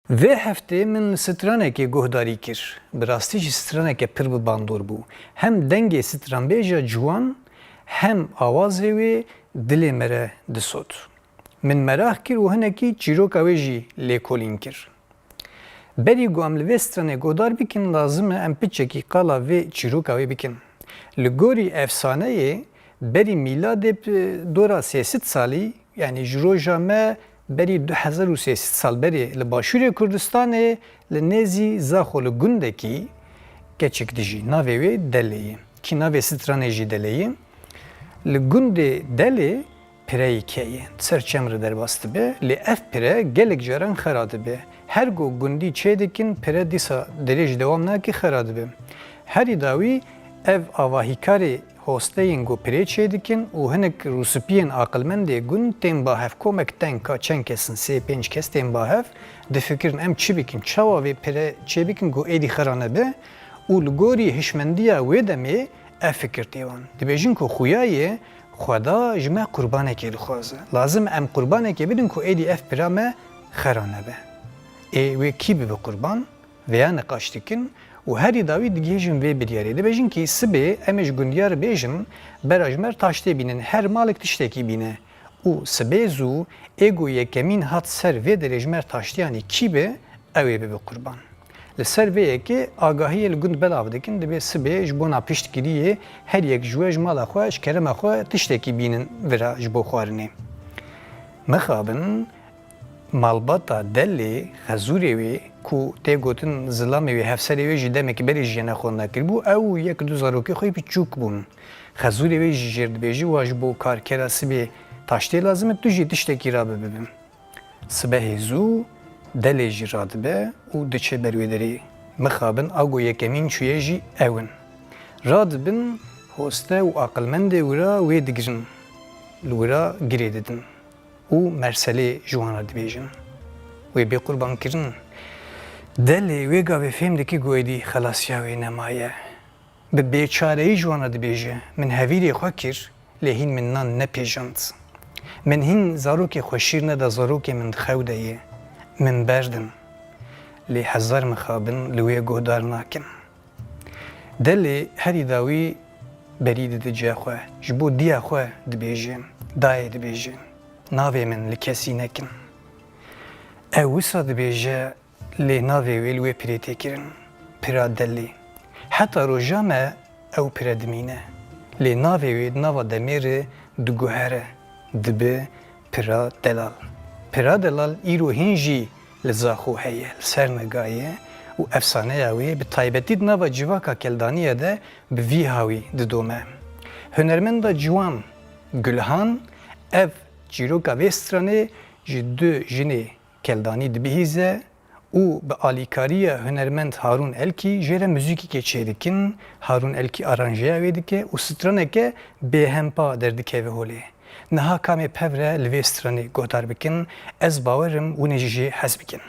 Vê heftê min stranekê guhdarî kir. Bi rastî jî straneke pir bi bandor bû. Hem dengê stranbêja ciwan, hem awazê wê dilê me re disot. Min merak kir û hinekî çîroka wê jî lêkolîn kir. Berî ku em li vê stranê guhdar bikin, lazim e em piçekî qala vê çîroka wê bikin. Li gorî efsaneyê, berî mîladê dora 300 salî, yani ji roja me berî 2300 sal berê li Başûrê Kurdistanê li nêzî Zaxo li gundekî keçik dijî. Navê wê Delê ye. Kî navê stranê jî Delê ye. Li gundê Delê pireyî ye. Ser çemre derbas dibe. Lê ev pire gelek caran xera dibe. Her gu gundî çê dikin, pire dîsa derê ji dewam nake xera dibe. Herî dawî ev avahîkarê hosteyên ku pirê çê dikin û hinek rûspiyên aqilmendê gund tên bahev komek tenka çend kesin 3-5 kes tên bahev difikirin em çi bikin çawa vê pirê çê bikin ku êdî xera nebe û li gorî hişmendiya wê demê ev fikir têwan. Dibêjin ku xuyayê Xweda ji me qurbanekê dixwaze. Lazim em qurbanekê bidin ku êdî ev pira me xera nebe. Wê kî bibe qurban? Veya neqaş dikin û herî dawî digihêjin vê biryarê. Dibêjin ki sibê em ê ji gundiyar bêjin bera ji me taş tê bînin, her malek tiştekî bîne. Û sibê zû êgo yekemîn hat ser vê derê ji me taştiyanî kî be, ew ê bibe qurban. Li ser vê yekê agahiyê li gund belav dikin, dibe sibê ji bona piştgiriyê her yek ji we ji mala xwe, ji kerema xwe tiştekî bînin vira ji bo xwarinê. Mixabin malbata Delê xezûrê wê ku tê gotin zilamê wê hevserê wê jî demekî berî jiyana xwe nekiribû, ew yek du zarokê xwe biçûk bûn. Xezûrê wê jî jêr dibêjî wa ji bo karkera sibê taştê lazim e tu jî tiştekî rabibibim. Sibehê zû Delê jî radibe û diçe ber wê derê. Mixabin ago yekemîn çûyê jî ew in. Radibin hoste û aqilmendê wira wê digirin. Li wira girê didin. û merselê ji wan re dibêjin. Wê bê qurbankirin. Delê wê gavê fêm dike ku êdî xelasiya wê nemaye. Bi bêçareyî ji wan re dibêje. Min hevîrê xwe kir, lê hîn min nan nepêjand. Min hîn zarokê xwe şîr neda, zarokê min dixewde ye. Min berdim. Lê hezar mixabin li wê guhdar nakim. Delê herî dawî berî dide ciya xwe. Ji bo diya xwe dibêje. Dayê dibêje. Navê min li kesî nekin. Ew wisa dibêje lê navê wê li wê pirê tê kirin. Pira Delê. Heta roja me ew pire dimîne. Lê navê wê nava demêrê diguhere. Dibe Pira Delal. Pira Delal îro hîn jî li Zaxo heye, li ser Megayê û efsaneya wê bi taybetî di nava civaka keldaniyê de bi vî hawî didome. Hunermenda ciwan Gulhan ev çîroka vê stranê ji du jinê keldanî dibihîze û bi alîkariya hunermend Harun Elkî jê re muzîkîkê çê dikin. Harun Elkî aranjeya wê dike û straneke bêhempa derdikeve holê. Niha kamê pev re li vê stranê guhdar bikin, ez bawerim hûn ê jî hez bikin.